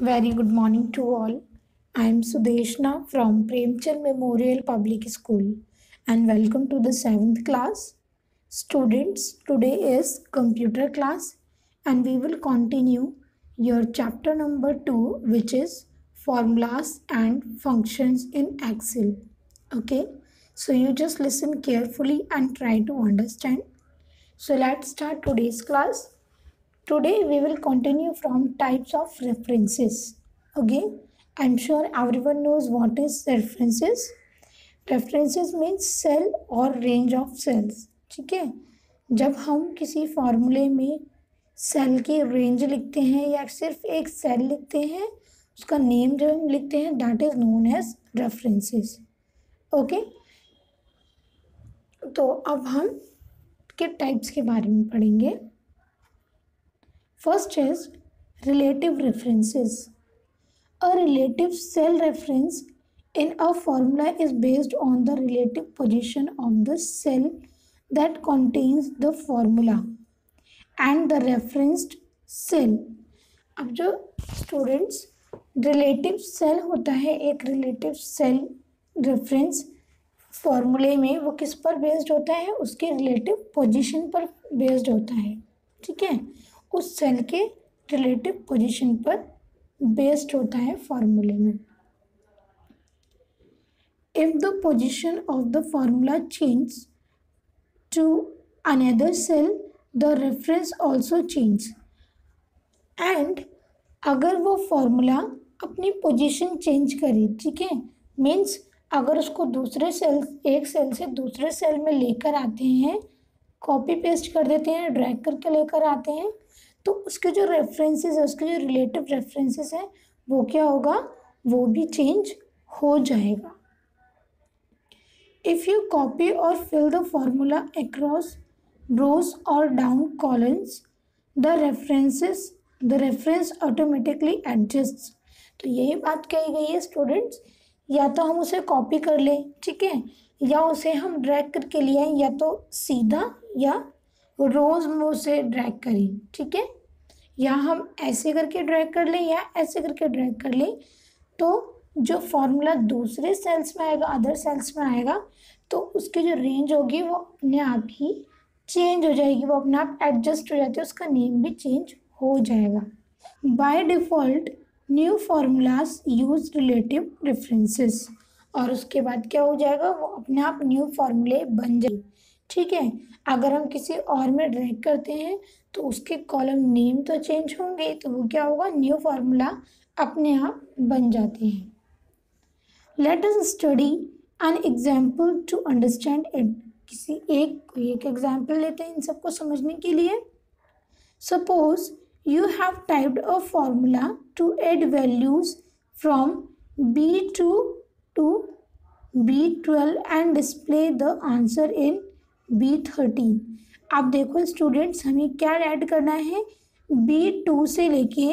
Very good morning to all. I am Sudeshna from Premchand Memorial Public School and welcome to the 7th class. Students, today is computer class and we will continue your chapter number 2, which is formulas and functions in Excel. Okay, so you just listen carefully and try to understand. So let's start today's class. Today we will continue from types of references. Okay, I'm sure everyone knows what is references. References means cell और range of cells. ठीक है, जब हम किसी फॉर्मूले में cell की range लिखते हैं या सिर्फ एक सेल लिखते हैं, उसका नेम जो हम लिखते हैं that is known as references. Okay, तो अब हम के टाइप्स के बारे में पढ़ेंगे. First is relative references. A relative cell reference in a formula is based on the relative position of the cell that contains the formula and the referenced cell. अब जो स्टूडेंट्स रिलेटिव सेल होता है, एक relative cell reference फॉर्मूले में वो किस पर बेस्ड होता है, उसके रिलेटिव पोजीशन पर बेस्ड होता है. ठीक है, उस सेल के रिलेटिव पोजीशन पर बेस्ड होता है फॉर्मूले में. If the position of the formula change to another cell the reference also change. And अगर वो फॉर्मूला अपनी पोजीशन चेंज करे, ठीक है, मीन्स अगर उसको दूसरे सेल, एक सेल से दूसरे सेल में लेकर आते हैं, कॉपी पेस्ट कर देते हैं, ड्रैग करके लेकर आते हैं, तो उसके जो रेफरेंसेस है, उसके जो रिलेटिव रेफरेंसेस है, वो क्या होगा, वो भी चेंज हो जाएगा. इफ़ यू कॉपी और फिल द फॉर्मूला अक्रॉस रोज और down columns the reference automatically adjust. तो यही बात कही गई है स्टूडेंट्स, या तो हम उसे कॉपी कर लें, ठीक है, या उसे हम ड्रैग करके लिए आए, या तो सीधा या रोज में उसे ड्रैग करें. ठीक है, या हम ऐसे करके ड्रैग कर लें या ऐसे करके ड्रैग कर लें, तो जो फॉर्मूला दूसरे सेल्स में आएगा, अदर सेल्स में आएगा, तो उसकी जो रेंज होगी वो अपने आप ही चेंज हो जाएगी, वो अपने आप एडजस्ट हो जाती है, उसका नेम भी चेंज हो जाएगा. By default new formulas use relative references. और उसके बाद क्या हो जाएगा, वो अपने आप न्यू फार्मूले बन जाएंगे. ठीक है, अगर हम किसी और में ड्रैग करते हैं तो उसके कॉलम नेम तो चेंज होंगे, तो वो क्या होगा, न्यू फार्मूला अपने आप बन जाते हैं. Let us study an example to understand it. किसी एक एग्जाम्पल लेते हैं इन सबको समझने के लिए. Suppose you have typed a formula to add values from B2 to B12 and display the answer in B13. अब देखो स्टूडेंट्स, हमें क्या ऐड करना है, B2 से लेके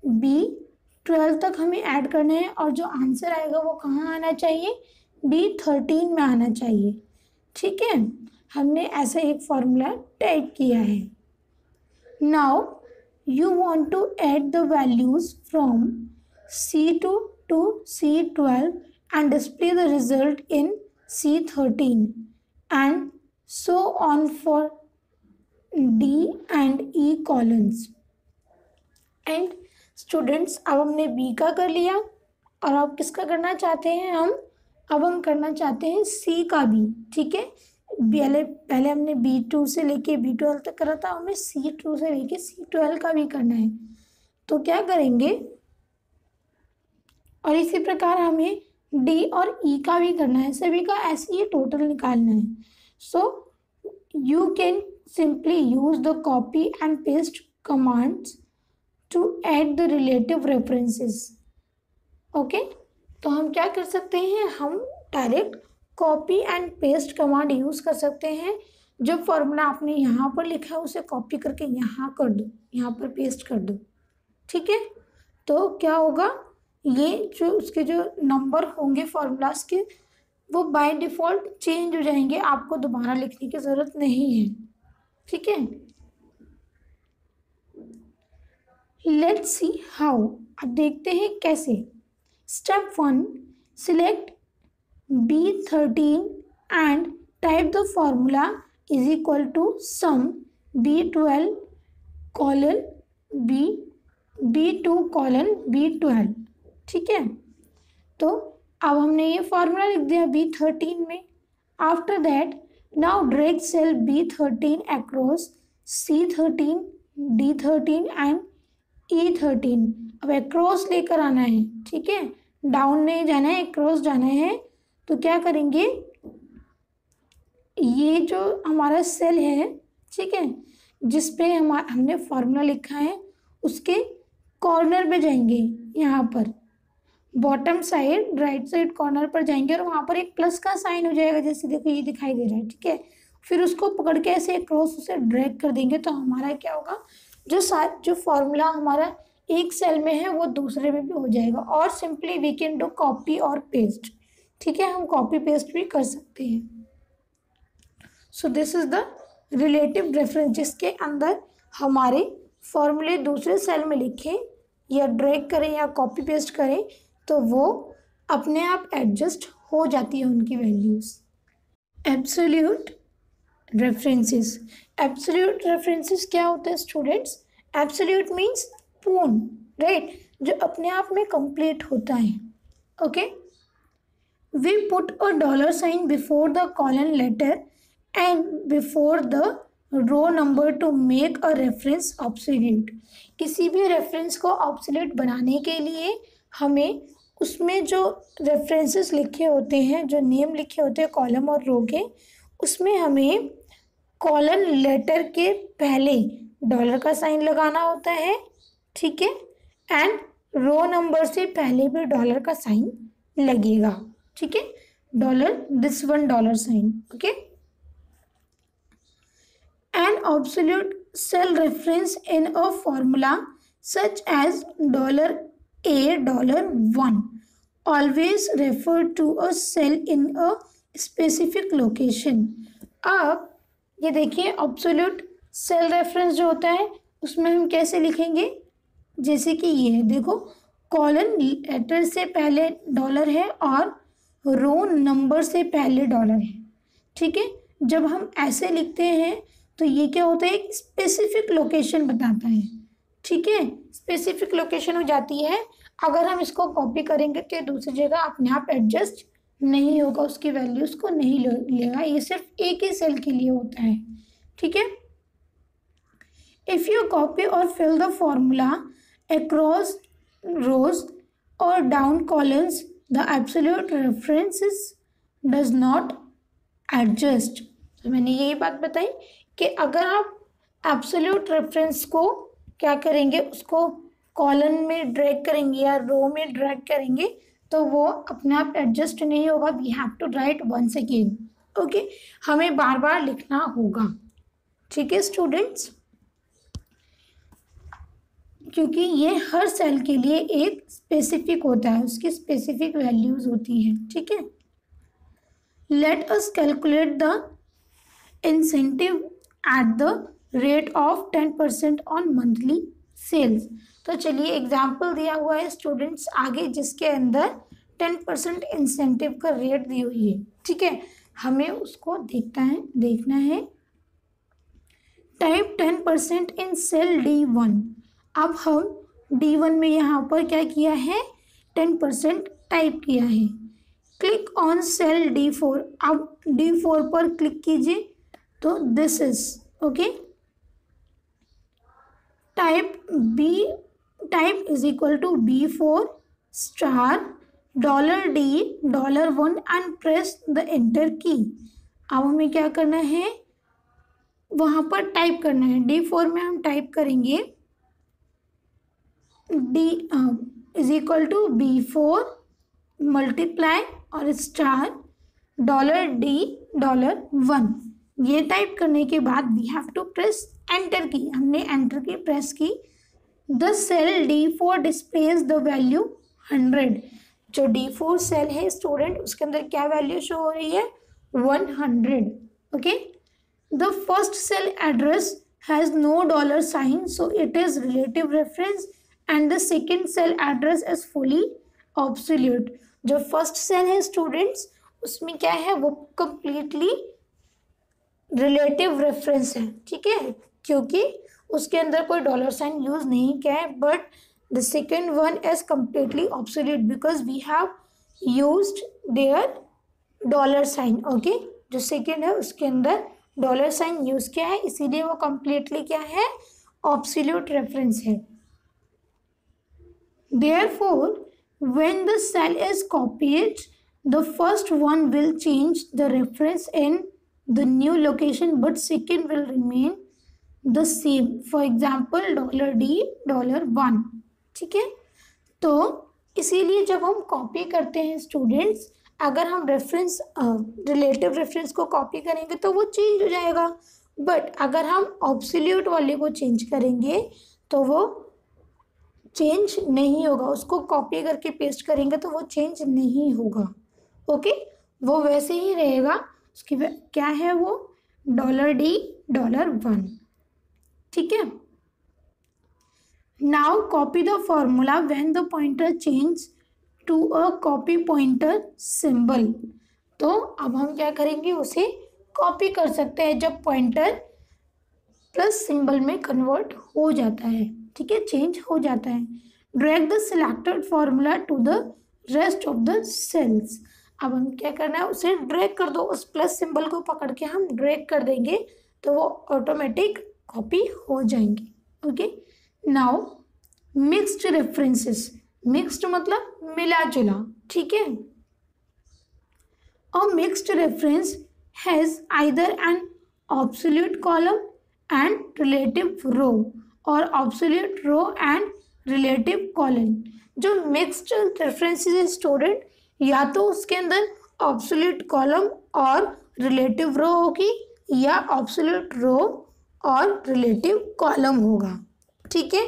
B12 तक हमें ऐड करना है, और जो आंसर आएगा वो कहाँ आना चाहिए, B13 में आना चाहिए. ठीक है, हमने ऐसा एक फॉर्मूला टाइप किया है. Now you want to add the values from C2 to C12 and display the result in C13 and so on for D and E columns. And students, अब हमने B का कर लिया, और अब किसका करना चाहते हैं हम, अब हम करना चाहते हैं C का भी. ठीक है, पहले हमने B2 से लेके B12 तक करा था, हमें C2 से लेके C12 का भी करना है. तो क्या करेंगे, और इसी प्रकार हमें D और E का भी करना है, सभी का ऐसे ही टोटल निकालना है. So you can simply use the copy and paste commands to add the relative references. Okay, तो हम क्या कर सकते हैं, हम direct copy and paste command use कर सकते हैं. जो फॉर्मूला आपने यहाँ पर लिखा है उसे कॉपी करके यहाँ कर दो, यहाँ पर पेस्ट कर दो. ठीक है, तो क्या होगा, ये जो उसके जो नंबर होंगे फॉर्मूलाज के, वो बाय डिफ़ॉल्ट चेंज हो जाएंगे, आपको दोबारा लिखने की ज़रूरत नहीं है. ठीक है, लेट्स सी हाउ, अब देखते हैं कैसे। Step 1, select B13 and type the formula is equal to sum B12 colon B2 colon B12। ठीक है, तो अब हमने ये फॉर्मूला लिख दिया B13 में। After that now drag cell B13 across C13, D13 and E13। अब अक्रॉस लेकर आना है, ठीक है, डाउन नहीं जाना है, अक्रॉस जाना है। तो क्या करेंगे, ये जो हमारा सेल है, ठीक है, जिस पे हमने फॉर्मूला लिखा है उसके कॉर्नर पे जाएंगे, यहाँ पर bottom side right side corner पर जाएंगे और वहाँ पर एक प्लस का साइन हो जाएगा, जैसे देखो ये दिखाई दे रहा है, ठीक है। फिर उसको पकड़ के ऐसे क्रॉस उसे ड्रैग कर देंगे तो हमारा क्या होगा, जो फॉर्मूला हमारा एक सेल में है वो दूसरे में भी हो जाएगा। और simply we can do copy और पेस्ट, ठीक है, हम कॉपी पेस्ट भी कर सकते हैं। So this is the relative reference, जिसके अंदर हमारे फॉर्मूले दूसरे सेल में लिखें या ड्रैग करें या कॉपी पेस्ट करें तो वो अपने आप एडजस्ट हो जाती है उनकी values. Absolute references, absolute references क्या होते हैं स्टूडेंट्स? एब्सोल्यूट मीन्स पूर्ण, राइट, जो अपने आप में कंप्लीट होता है। Okay, we put a dollar sign before the column letter and before the row number to make a reference absolute. किसी भी रेफरेंस को ऑब्सोल्यूट बनाने के लिए हमें उसमें जो रेफरेंसेस लिखे होते हैं, जो नेम लिखे होते हैं कॉलम और रो के, उसमें हमें कॉलन लेटर के पहले डॉलर का साइन लगाना होता है, ठीक है, एंड रो नंबर से पहले भी डॉलर का साइन लगेगा, ठीक है, dollar, this one dollar sign, okay. An absolute cell reference in a formula such as $A$1 always refer to a cell in a specific location। अब ये देखिए absolute cell reference जो होता है उसमें हम कैसे लिखेंगे, जैसे कि ये है, देखो कॉलन लेटर से पहले डॉलर है और रो नंबर से पहले डॉलर है, ठीक है। जब हम ऐसे लिखते हैं तो ये क्या होता है, एक स्पेसिफिक लोकेशन बताता है, ठीक है, स्पेसिफिक लोकेशन हो जाती है। अगर हम इसको कॉपी करेंगे तो ये दूसरी जगह अपने आप एडजस्ट नहीं होगा, उसकी वैल्यूज़ को नहीं लेगा, ये सिर्फ एक ही सेल के लिए होता है, ठीक है। इफ़ यू कॉपी और फिल द फॉर्मूला अक्रॉस रोज और down columns the absolute references does not adjust. तो मैंने यही बात बताई कि अगर आप एब्सोल्यूट रेफरेंस को क्या करेंगे, उसको कॉलम में ड्रैग करेंगे या रो में ड्रैग करेंगे तो वो अपने आप एडजस्ट नहीं होगा। We have to write once again, okay, हमें बार बार लिखना होगा, ठीक है स्टूडेंट्स, क्योंकि ये हर सेल के लिए एक स्पेसिफिक होता है, उसकी स्पेसिफिक वैल्यूज़ होती हैं, ठीक है। Let us calculate the incentive at the rate of 10% on monthly sales. तो चलिए एग्जाम्पल दिया हुआ है स्टूडेंट्स आगे, जिसके अंदर 10% इंसेंटिव का रेट दी हुई है, ठीक है, हमें उसको देखना है। टाइप 10% इन सेल D1। अब हम D1 में यहाँ पर क्या किया है, 10% टाइप किया है। Click on cell D4। अब D4 पर क्लिक कीजिए तो this is okay, type is equal to B4 star $D $1 and press the enter key. अब हमें क्या करना है, वहाँ पर टाइप करना है। D4 में हम टाइप करेंगे D is equal to B4 multiply और स्टार $D $1। ये टाइप करने के बाद we have to press enter key. हमने एंटर की प्रेस की। The cell D4 displays the value 100। जो D4 सेल है स्टूडेंट, उसके अंदर क्या वैल्यू शो हो रही है, 100। Okay, the first cell address has no dollar sign, so it is relative reference, and the second cell address is fully obsolete. जो first cell है स्टूडेंट्स उसमें क्या है, वो completely रिलेटिव रेफरेंस है, ठीक है, क्योंकि उसके अंदर कोई डॉलर साइन यूज नहीं किया है. But the second one is completely absolute because we have used their dollar sign. Okay, जो सेकेंड है उसके अंदर डॉलर साइन यूज किया है, इसीलिए वो कम्प्लीटली क्या है, ऑब्सोल्यूट रेफरेंस है. Therefore, when the cell is copied, the first one will change the reference in the new location, but second will remain the same. For example, $D $1. ठीक है, तो इसीलिए जब हम कॉपी करते हैं स्टूडेंट्स, अगर हम रेफरेंस रिलेटिव रेफरेंस को कॉपी करेंगे तो वो चेंज हो जाएगा, बट अगर हम ऑब्सोल्यूट वाले को चेंज करेंगे तो वो चेंज नहीं होगा. उसको कॉपी करके पेस्ट करेंगे तो वो चेंज नहीं होगा. ओके, वो वैसे ही रहेगा. उसकी क्या है वो, $D $1. ठीक है. Now copy the formula when the pointer change to a copy pointer symbol. तो अब हम क्या करेंगे, उसे कॉपी कर सकते हैं जब पॉइंटर प्लस सिंबल में कन्वर्ट हो जाता है. ठीक है, चेंज हो जाता है. Drag the selected formula to the rest of the cells. अब हम क्या करना है, उसे ड्रैग कर दो, उस प्लस सिंबल को पकड़ के हम ड्रैग कर देंगे तो वो ऑटोमेटिक कॉपी हो जाएंगे. Okay, now mixed references. Mixed मतलब मिला जुला. ठीक है, a mixed reference has either an absolute column and relative row और absolute row and relative column. जो मिक्स्ड रेफरेंसेस है स्टूडेंट, या तो उसके अंदर ऑब्सोल्यूट कॉलम और रिलेटिव रो होगी या ऑब्सोल्यूट रो और रिलेटिव कॉलम होगा. ठीक है,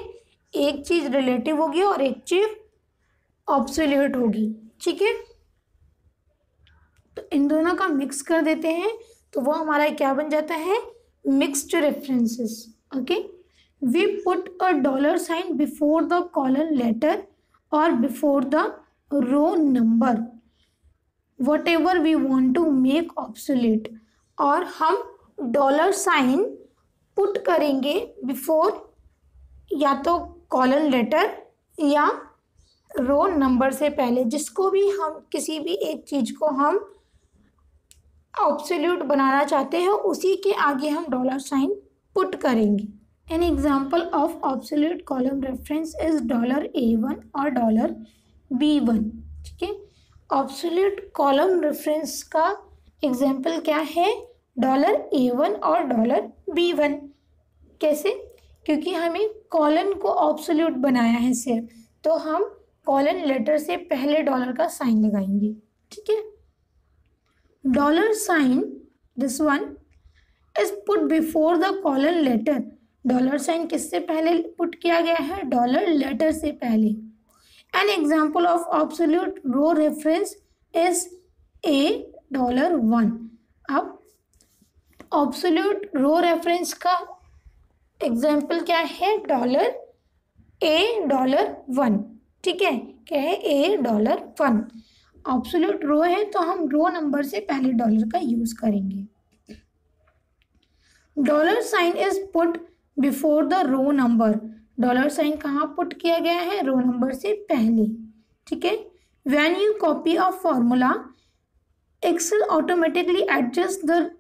एक चीज रिलेटिव होगी और एक चीज ऑब्सोल्यूट होगी. ठीक है, तो इन दोनों का मिक्स कर देते हैं तो वो हमारा क्या बन जाता है, mixed references. Okay, we put a dollar sign before the column letter और before the row number whatever we want to make obsolete. और हम डॉलर साइन पुट करेंगे बिफोर या तो कॉलन लेटर या रो नंबर से पहले, जिसको भी हम किसी भी एक चीज को हम ऑब्सोल्यूट बनाना चाहते हैं उसी के आगे हम डॉलर साइन पुट करेंगे. N example of absolute column reference is $A1 और $B1. ठीक है, ऑब्सोल्यूट कॉलम रेफरेंस का एग्जाम्पल क्या है, $A1 और $B1. कैसे, क्योंकि हमें कॉलन को ऑब्सोल्यूट बनाया है सिर्फ, तो हम कॉलन लेटर से पहले डॉलर का साइन लगाएंगे. ठीक है, dollar sign this one is put before the column letter. Dollar sign किससे पहले पुट किया गया है, डॉलर लेटर से पहले. An example of absolute row reference is $1. अब ऑब्सोल्यूट रो रेफरेंस का एग्जाम्पल क्या है, $1. ठीक है, क्या है, $1. ऑब्सोल्यूट रो है तो हम रो नंबर से पहले डॉलर का यूज करेंगे. Dollar sign is put before the row number. Dollar sign कहाँ पुट किया गया है, रो नंबर से पहले. ठीक है, when you copy a formula, Excel automatically adjust the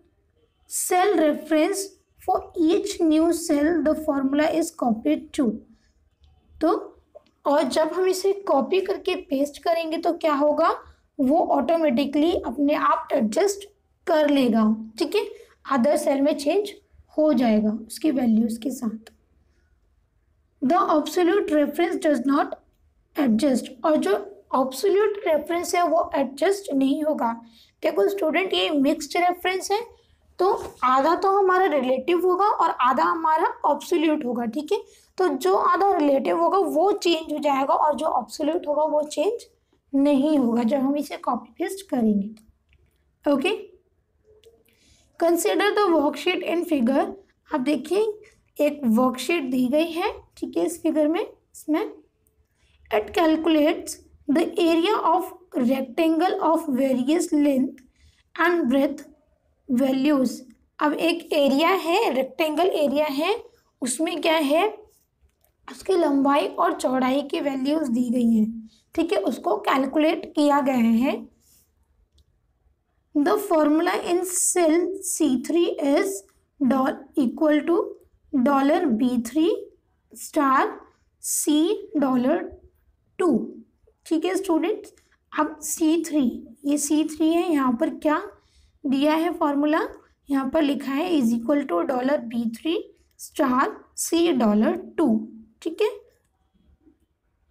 cell reference for each new cell the formula is copied to. तो और जब हम इसे कॉपी करके पेस्ट करेंगे तो क्या होगा, वो ऑटोमेटिकली अपने आप एडजस्ट कर लेगा. ठीक है, अदर सेल में चेंज हो जाएगा उसकी वैल्यूज के साथ. The absolute reference does not adjust. और जो ऑब्सोल्यूट रेफरेंस है वो एडजस्ट नहीं होगा. देखो स्टूडेंट, ये मिक्स्ड रेफरेंस है तो आधा तो हमारा रिलेटिव होगा और आधा हमारा ऑब्सोल्यूट होगा. ठीक है, तो जो आधा रिलेटिव होगा वो चेंज हो जाएगा और जो ऑब्सोल्यूट होगा वो चेंज नहीं होगा जब हम इसे कॉपी पेस्ट करेंगे. Okay, consider the worksheet in figure. आप देखिए एक वर्कशीट दी गई है, ठीक है, इस फिगर में, इसमें it calculates the area of rectangle of various length and breadth values. अब एक एरिया है, रेक्टेंगल एरिया है, उसमें क्या है, उसकी लंबाई और चौड़ाई की वैल्यूज दी गई हैं, ठीक है, उसको कैलकुलेट किया गया है। The formula in cell C3 is equal to $B3 star $C2, ठीक है स्टूडेंट्स। अब C3, ये C3 है, यहाँ पर क्या दिया है फॉर्मूला, यहाँ पर लिखा है is equal to $B3 star $C2, ठीक है।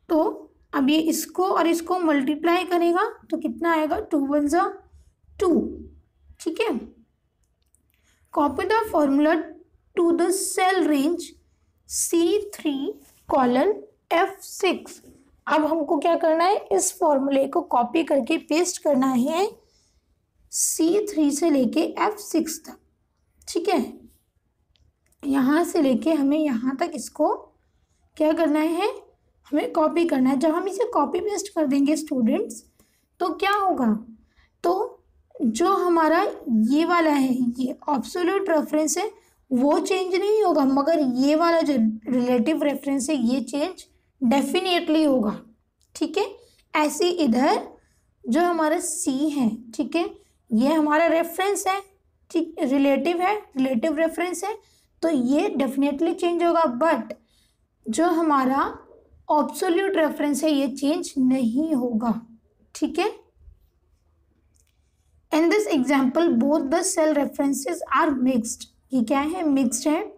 तो अब ये इसको और इसको मल्टीप्लाई करेगा तो कितना आएगा, 2 1 जा 2, ठीक है। Copy the formula to the cell range C3:F6। अब हमको क्या करना है, इस फॉर्मूले को कॉपी करके पेस्ट करना है C3 से लेके F6 तक, ठीक है। यहाँ से लेके हमें यहाँ तक इसको क्या करना है, हमें कॉपी करना है। जब हम इसे कॉपी पेस्ट कर देंगे स्टूडेंट्स तो क्या होगा, तो जो हमारा ये वाला है, ये एब्सोल्यूट रेफरेंस है, वो चेंज नहीं होगा, मगर ये वाला जो रिलेटिव रेफरेंस है ये चेंज डेफिनेटली होगा, ठीक है। ऐसे इधर जो हमारा C है, ठीक है, ये हमारा रेफरेंस है, ठीक, रिलेटिव है, रिलेटिव रेफरेंस है, तो ये डेफिनेटली चेंज होगा, बट जो हमारा एब्सोल्यूट रेफरेंस है ये चेंज नहीं होगा, ठीक है। In this example both the cell references are mixed, ये क्या है, मिक्स्ड है।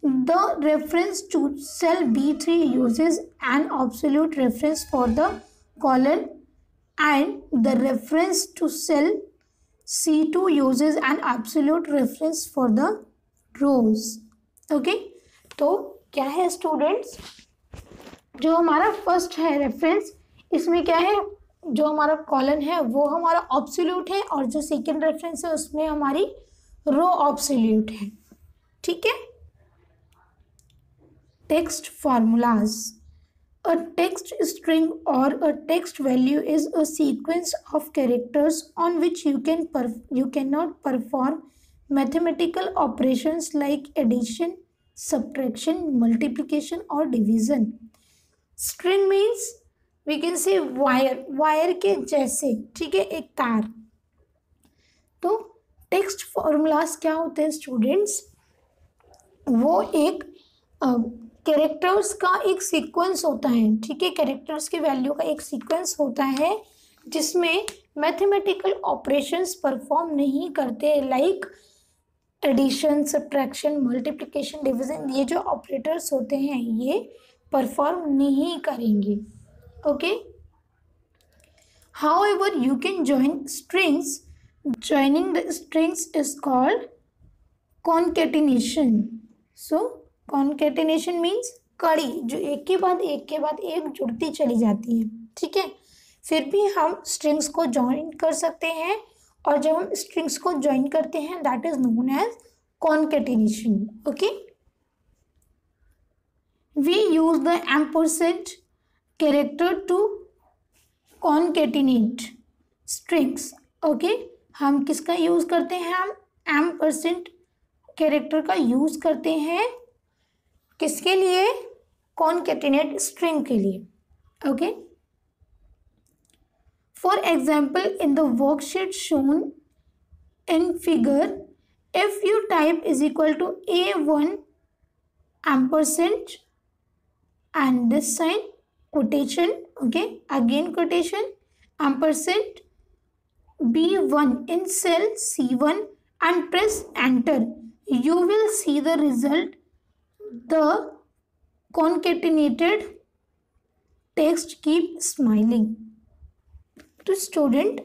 The reference to cell B3 uses an absolute reference for the column and the reference to cell C2 uses an absolute reference for the rows, okay। तो क्या है students, जो हमारा first है रेफरेंस, इसमें क्या है, जो हमारा कॉलम है वो हमारा एब्सोल्यूट है, और जो सेकंड रेफरेंस है उसमें हमारी रो एब्सोल्यूट है, ठीक है। Text formulas. A text string or a text value is a sequence of characters on which you cannot perform mathematical operations like addition, subtraction, multiplication or division. String means we can say wire के जैसे, ठीक है, एक तार। तो text formulas क्या होते हैं स्टूडेंट्स, वो एक कैरेक्टर्स का एक सीक्वेंस होता है, ठीक है, कैरेक्टर्स की वैल्यू का एक सीक्वेंस होता है जिसमें मैथमेटिकल ऑपरेशंस परफॉर्म नहीं करते, like addition, subtraction, multiplication, division, ये जो ऑपरेटर्स होते हैं ये परफॉर्म नहीं करेंगे, okay. However you can join strings, joining the strings is called concatenation. So concatenation means कड़ी, जो एक के बाद एक जुड़ती चली जाती है, ठीक है। फिर भी हम स्ट्रिंग्स को ज्वाइन कर सकते हैं, और जब हम स्ट्रिंग्स को ज्वाइन करते हैं that is known as concatenation, okay. We use the ampersand character to concatenate strings, okay. हम किसका यूज करते हैं, हम एम्परसेंड कैरेक्टर का यूज करते हैं, किसके लिए, कॉन्केटिनेट स्ट्रिंग के लिए, okay. For example in the worksheet shown in figure, if you type is equal to A1 ampersand and this sign quotation, okay, again quotation, ampersand B1 in cell C1 and press enter, you will see the result, the concatenated text keep smiling। तो student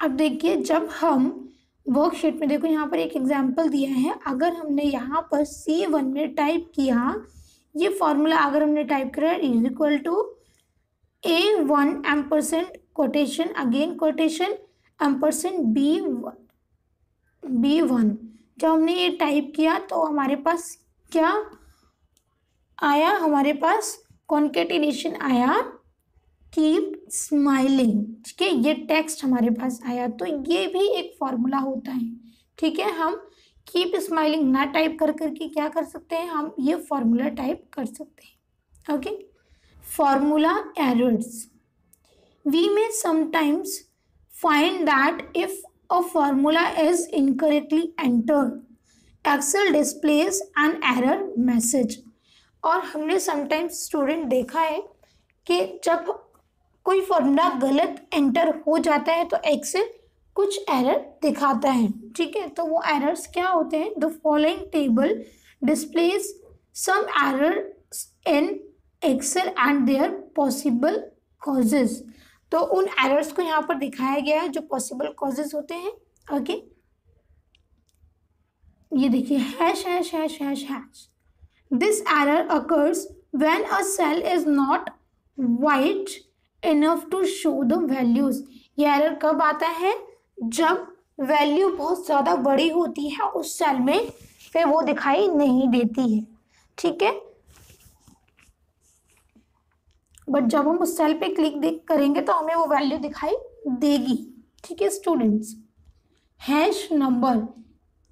अब देखिए, जब हम worksheet में, देखो यहाँ पर एक एग्जांपल दिया है, अगर हमने यहाँ पर C1 में टाइप किया, ये फॉर्मूला अगर हमने टाइप करा is equal to A1 ampersand quotation again quotation ampersand B1, जब हमने ये टाइप किया तो हमारे पास क्या आया, हमारे पास कॉन्केटिनेशन आया, कीप स्माइलिंग। ठीक है, ये टेक्स्ट हमारे पास आया। तो ये भी एक फॉर्मूला होता है। ठीक है, हम कीप स्माइलिंग ना टाइप कर करके क्या कर सकते हैं, हम ये फॉर्मूला टाइप कर सकते हैं। Okay, formula errors. We may sometimes find that if a formula is incorrectly entered, Excel displays an error message। और हमने समटाइम्स स्टूडेंट देखा है कि जब कोई फॉर्मूला गलत एंटर हो जाता है तो एक्सेल कुछ एरर दिखाता है। ठीक है, तो वो एरर्स क्या होते हैं, the following table displays some errors in Excel and their possible causes. तो उन एरर्स को यहाँ पर दिखाया गया है जो पॉसिबल कॉजेज होते हैं। ओके, ये देखिए, hash hash hash hash hash. This error occurs when a cell is not wide enough to show the values. ये एरर कब आता है, जब वैल्यू बहुत ज़्यादा बड़ी होती है उस सेल में, फिर वो दिखाई नहीं देती है। ठीक है, बट जब हम उस सेल पे क्लिक करेंगे तो हमें वो वैल्यू दिखाई देगी। ठीक है students, hash number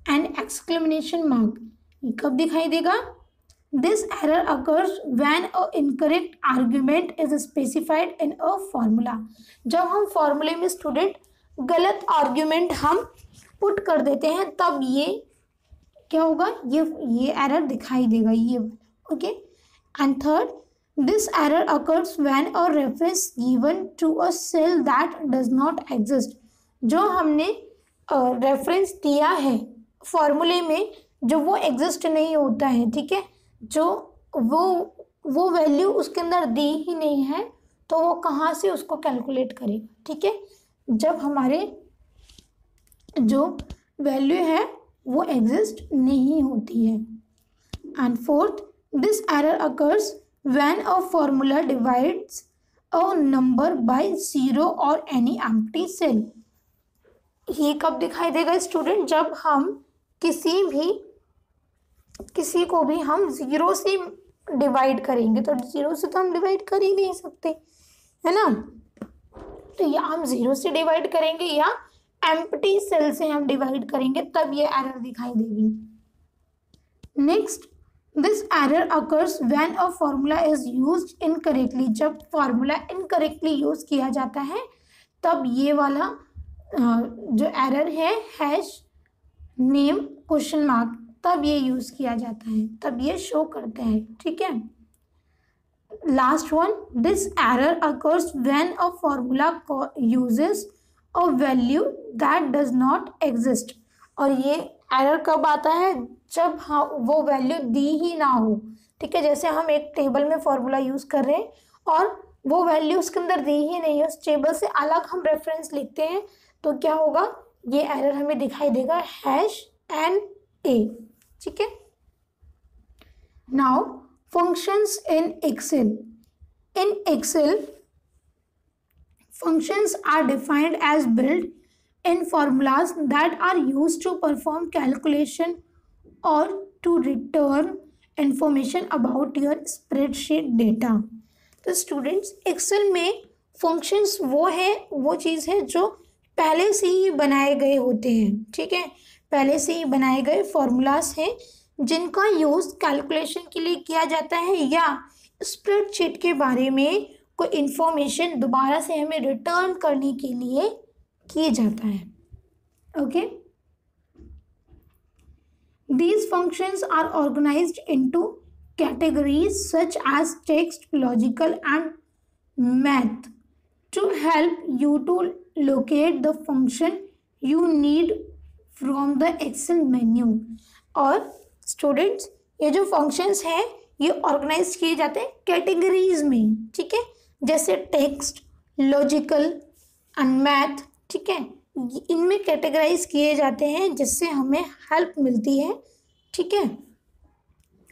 and exclamation mark, ये कब दिखाई देगा, this error occurs when a incorrect argument is specified in a formula. जब हम फॉर्मूले में स्टूडेंट गलत आर्ग्यूमेंट हम पुट कर देते हैं तब ये क्या होगा, ये एरर दिखाई देगा ये। Okay, and third, this error occurs when a reference given to a cell that does not exist। जो हमने रेफरेंस दिया है फॉर्मूले में जो वो एग्जिस्ट नहीं होता है। ठीक है, जो वो वैल्यू उसके अंदर दी ही नहीं है तो वो कहाँ से उसको कैलकुलेट करेगा। ठीक है, जब हमारे जो वैल्यू है वो एग्जिस्ट नहीं होती है। And fourth, this error occurs when a formula divides a number by 0 or any empty cell। ये कब दिखाई देगा स्टूडेंट, जब हम किसी को भी हम 0 से डिवाइड करेंगे। तो 0 से तो हम डिवाइड कर ही नहीं सकते, है ना। तो या हम 0 से डिवाइड करेंगे या एम्प्टी सेल से हम डिवाइड करेंगे, तब ये एरर दिखाई देगी। Next, this error occurs when a formula is used incorrectly. जब फॉर्मूला इनकरेक्टली यूज किया जाता है तब ये वाला जो एरर है हैश नेम क्वेश्चन मार्क, तब ये यूज किया जाता है, तब ये शो करता है। ठीक है, last one, this error occurs when a formula uses a value that does not exist. और ये एरर कब आता है, जब हाँ वो वैल्यू दी ही ना हो। ठीक है, जैसे हम एक टेबल में फॉर्मूला यूज़ कर रहे हैं और वो वैल्यू उसके अंदर दी ही नहीं है, उस टेबल से अलग हम रेफरेंस लिखते हैं तो क्या होगा, ये एरर हमें दिखाई देगा हैश एन ए। ठीक है, now functions in Excel. In Excel functions are defined as built in formulas that are used to perform calculation or to return information about your spreadsheet data। तो students, Excel में functions वो चीज़ है जो पहले से ही बनाए गए होते हैं। ठीक है, पहले से ही बनाए गए फॉर्मूलाज हैं जिनका यूज़ कैलकुलेशन के लिए किया जाता है या स्प्रेडशीट के बारे में कोई इंफॉर्मेशन दोबारा से हमें रिटर्न करने के लिए किया जाता है। Okay, these functions are organised into categories such as text, logical and math to help you to locate the function you need from the Excel menu. और स्टूडेंट्स, ये जो फंक्शंस हैं ये ऑर्गेनाइज किए जाते हैं कैटेगरीज में। ठीक है, जैसे टेक्स्ट, लॉजिकल एंड मैथ। ठीक है, इनमें कैटेगराइज किए जाते हैं जिससे हमें हेल्प मिलती है। ठीक है,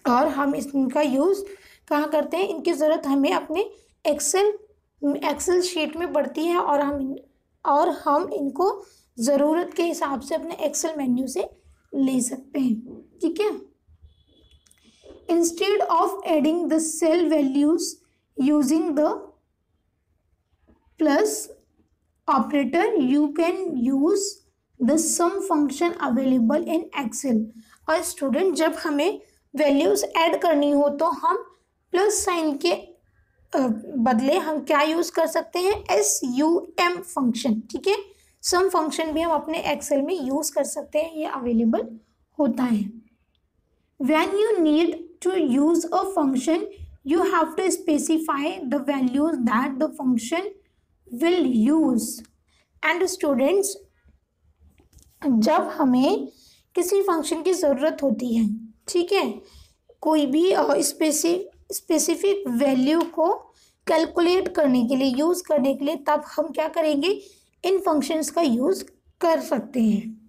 और हम इनका यूज़ कहाँ करते हैं, इनकी ज़रूरत हमें अपने एक्सेल शीट में पड़ती है और हम इनको ज़रूरत के हिसाब से अपने एक्सेल मेन्यू से ले सकते हैं, ठीक है। Instead of adding the cell values using the plus operator you can use the sum function available in Excel. और स्टूडेंट जब हमें वैल्यूज ऐड करनी हो तो हम प्लस साइन के बदले हम क्या यूज कर सकते हैं, SUM फंक्शन, ठीक है। सम फंक्शन भी हम अपने एक्सेल में यूज कर सकते हैं, ये अवेलेबल होता है। When you need to use a function you have to specify the values that the function will use. And students जब हमें किसी फंक्शन की ज़रूरत होती है, ठीक है, कोई भी स्पेसिफिक वैल्यू को कैलकुलेट करने के लिए, यूज़ करने के लिए, तब हम क्या करेंगे, इन फंक्शंस का यूज़ कर सकते हैं।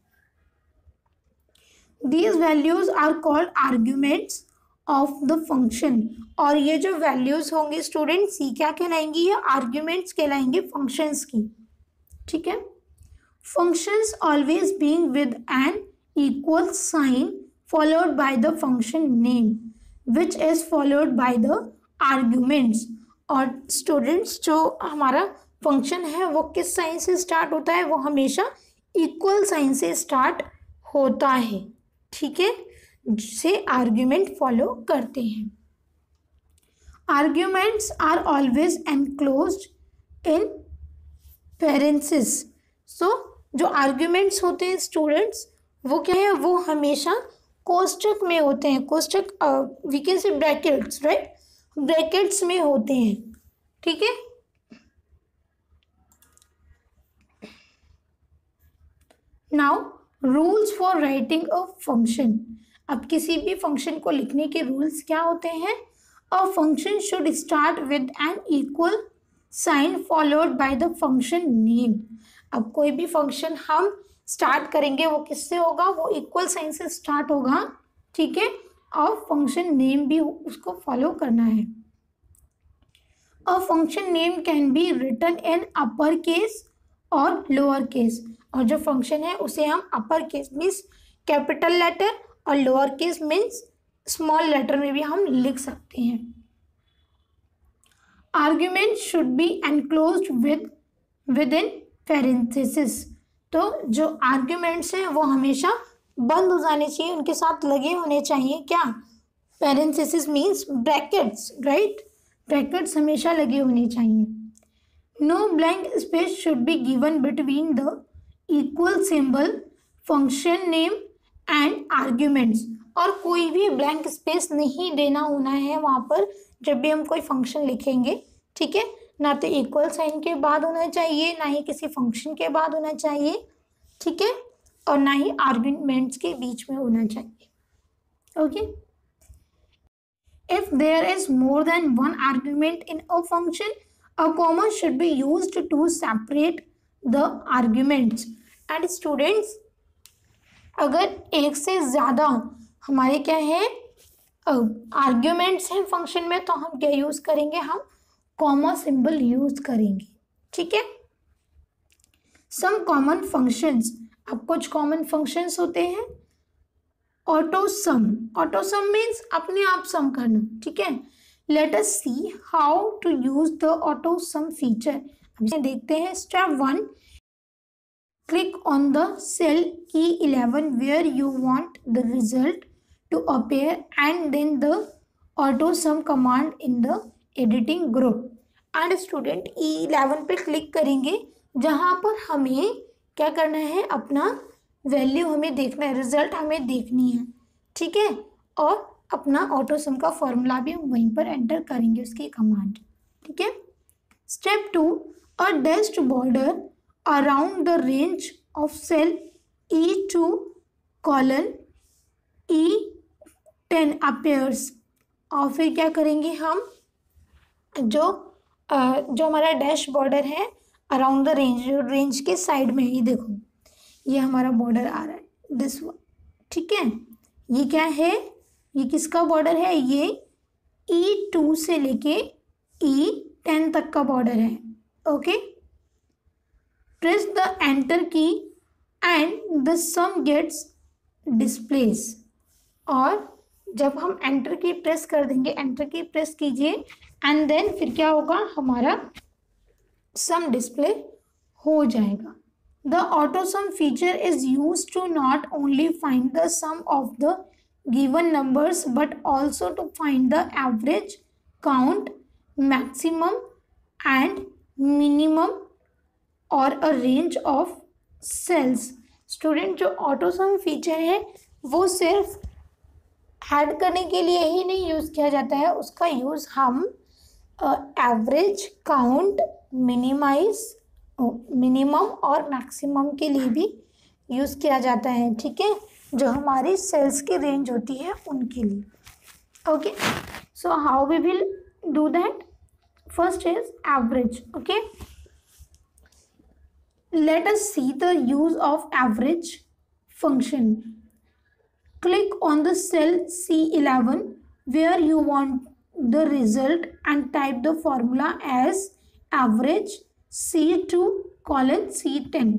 These values are called arguments of the function। और ये जो वैल्यूज होंगे स्टूडेंट्स ये क्या कहलाएंगी, ये आर्ग्यूमेंट्स कहलाएंगे फंक्शंस की, ठीक है। Functions always being with an equal sign followed by the function name which is followed by the arguments। और स्टूडेंट्स जो हमारा फंक्शन है वो किस साइन से स्टार्ट होता है, वो हमेशा इक्वल साइन से स्टार्ट होता है, ठीक है, जिसे आर्ग्यूमेंट फॉलो करते हैं। Arguments are always enclosed in parenthesis. So जो आर्ग्यूमेंट्स होते हैं स्टूडेंट्स वो क्या है, वो हमेशा कोष्ठक में होते हैं, कोष्ठक we can say brackets, right, brackets में होते हैं, ठीक है। Now rules for writing a function. अब किसी भी फंक्शन को लिखने के रूल्स क्या होते हैं, a function should start with an equal sign followed by the function name. अब कोई भी फंक्शन हम स्टार्ट करेंगे वो किससे होगा, वो इक्वल साइन से स्टार्ट होगा, ठीक है, और फंक्शन नेम भी उसको फॉलो करना है। A function name can be written in upper case और लोअर केस। और जो फंक्शन है उसे हम upper case means capital letter और lower case means small letter में भी हम लिख सकते हैं। Argument should be enclosed within parenthesis. तो जो आर्ग्यूमेंट्स हैं वो हमेशा बंद हो जाने चाहिए, उनके साथ लगे होने चाहिए क्या, parenthesis means brackets, right, brackets हमेशा लगे होने चाहिए। No blank space should be given between the equal symbol function name and arguments. और कोई भी ब्लैंक स्पेस नहीं देना होना है वहाँ पर जब भी हम कोई फंक्शन लिखेंगे, ठीक है, ना तो इक्वल साइन के बाद होना चाहिए, ना ही किसी फंक्शन के बाद होना चाहिए, ठीक है, और ना ही आर्ग्यूमेंट्स के बीच में होना चाहिए, okay. If there is more than one argument in a function a comma should be used to separate the arguments. And students अगर एक से ज़्यादा हमारे क्या है आर्ग्यूमेंट्स हैं फंक्शन में तो हम क्या यूज़ करेंगे, हम कॉमा सिंबल यूज करेंगे, ठीक है। सम कॉमन फंक्शंस, अब कुछ कॉमन फंक्शंस होते हैं। Auto sum, auto sum means अपने आप सम करना, ठीक है। Let us see how to use the auto sum feature. अब देखते हैं step 1, click on the cell E11 where you want the result to appear and then the auto sum command in the editing group. And student E11 पे click करेंगे जहाँ पर हमें क्या करना है, अपना वैल्यू हमें देखना है, रिजल्ट हमें देखनी है, ठीक है, और अपना ऑटो सम का फॉर्मूला भी हम वहीं पर एंटर करेंगे उसकी कमांड, ठीक है। Step 2, a dashed border around the range of cell E2 colon E10 appears. और फिर क्या करेंगे हम, जो हमारा डैश बॉर्डर है अराउंड द रेंज, रेंज के साइड में, ये देखो ये हमारा बॉर्डर आ रहा है, दिस वन, ठीक है। ये क्या है, ये किसका बॉर्डर है, ये E2 से लेके E10 तक का बॉर्डर है, okay. Press the enter key and the sum gets displayed. और जब हम एंटर की प्रेस कर देंगे, एंटर की प्रेस कीजिए एंड देन फिर क्या होगा, हमारा सम डिस्प्ले हो जाएगा। The auto sum feature is use to not only find the sum of the given numbers but also to find the average, count, maximum and minimum और a range of cells. Student, जो auto sum feature है वो सिर्फ add करने के लिए ही नहीं use किया जाता है, उसका यूज़ हम एवरेज, काउंट, मिनिमम और मैक्सिमम के लिए भी यूज़ किया जाता है, ठीक है, जो हमारी सेल्स की रेंज होती है उनके लिए। Okay, so how we will do that? First is average. Okay, let us see the use of average function. Click on the cell C11 where you want the result and type the formula as average C2 colon C10।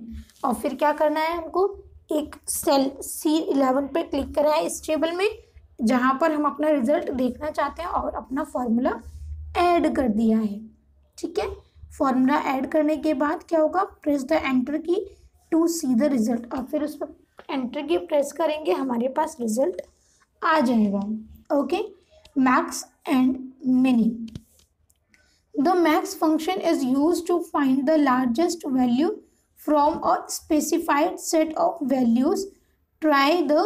और फिर क्या करना है, हमको एक cell C11 पे click करना है इस टेबल में जहाँ पर हम अपना रिजल्ट देखना चाहते हैं और अपना फॉर्मूला ऐड कर दिया है, ठीक है। फॉर्मूला ऐड करने के बाद क्या होगा, प्रेस द एंटर की टू सी द रिजल्ट, और फिर उस पर एंटर की प्रेस करेंगे, हमारे पास रिजल्ट आ जाएगा। Okay, max and mini. The max function is used to find the largest value from a specified set of values. Try the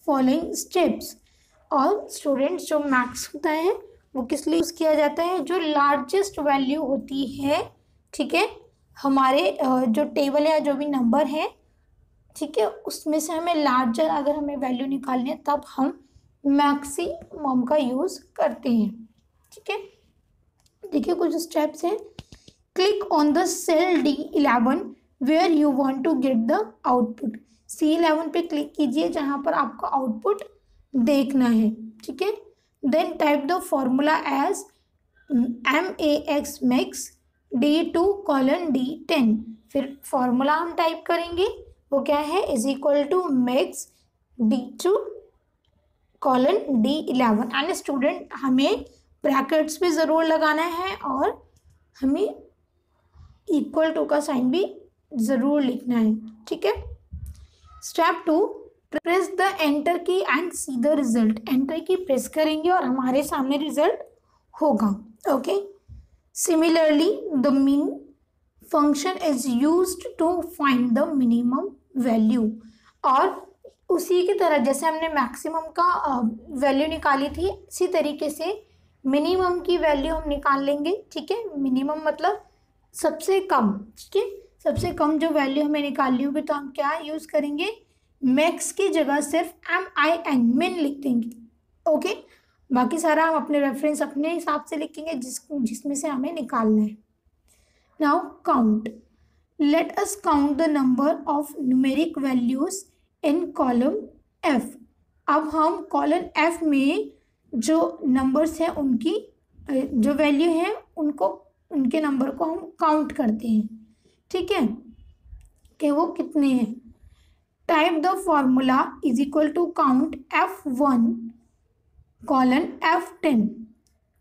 following steps. और students, जो मैक्स होता है वो किस लिए यूज़ किया जाता है, जो लार्जेस्ट वैल्यू होती है, ठीक है, हमारे जो टेबल है, जो भी नंबर है, ठीक है, उसमें से हमें लार्जर अगर हमें वैल्यू निकालनी है तब हम मैक्सिमम का यूज़ करते हैं, ठीक है। देखिए कुछ स्टेप्स हैं। Click on the cell D11 where you want to get the output. C11 पे क्लिक कीजिए जहाँ पर आपको आउटपुट देखना है, ठीक है। Then type the formula as MAX max D2 colon D10। फिर फॉर्मूला हम टाइप करेंगे, वो क्या है, is equal to max D2 colon D11। And student, हमें ब्रैकेट्स भी ज़रूर लगाना है और हमें इक्वल टू का साइन भी ज़रूर लिखना है, ठीक है। Step 2, press the enter key and see the result. Enter key press करेंगे और हमारे सामने रिजल्ट होगा। Okay, similarly the min function is used to find the minimum value. और उसी की तरह जैसे हमने मैक्सिमम का वैल्यू निकाली थी, इसी तरीके से मिनिमम की वैल्यू हम निकाल लेंगे, ठीक है। मिनिमम मतलब सबसे कम, ठीक है, सबसे कम जो वैल्यू हमें निकालनी होगी तो हम क्या यूज़ करेंगे, मैक्स की जगह सिर्फ MIN मिन लिख देंगे। ओके, बाकी सारा हम अपने रेफरेंस अपने हिसाब से लिखेंगे जिसमें से हमें निकालना है। Now count. Let us count the number of numeric values in column F। अब हम कॉलम F में जो नंबर्स हैं उनकी जो वैल्यू है उनको, उनके नंबर को हम काउंट करते हैं, ठीक है, कि वो कितने हैं। Type the formula is equal to count F1 colon F10।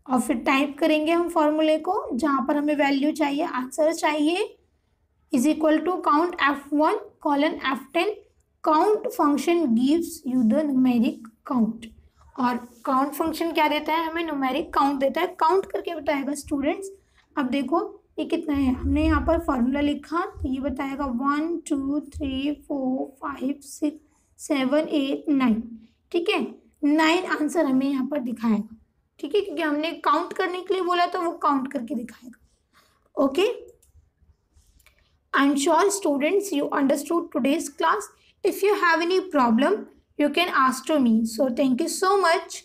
और फिर टाइप करेंगे हम फॉर्मूले को जहाँ पर हमें वैल्यू चाहिए, आंसर चाहिए, is equal to count F1 colon F10। Count function gives you the numeric count. और काउंट फंक्शन क्या देता है, हमें न्यूमेरिक काउंट देता है, काउंट करके बताएगा। स्टूडेंट्स, अब देखो ये कितना है, हमने यहाँ पर फॉर्मूला लिखा तो ये बताएगा 1 2 3 4 5 6 7 8 9, ठीक है, 9 आंसर हमें यहाँ पर दिखाएगा, ठीक है, क्योंकि हमने काउंट करने के लिए बोला तो वो काउंट करके दिखाएगा। Okay, I am sure students you understood today's class. If you have any problem you can ask to me. So thank you so much.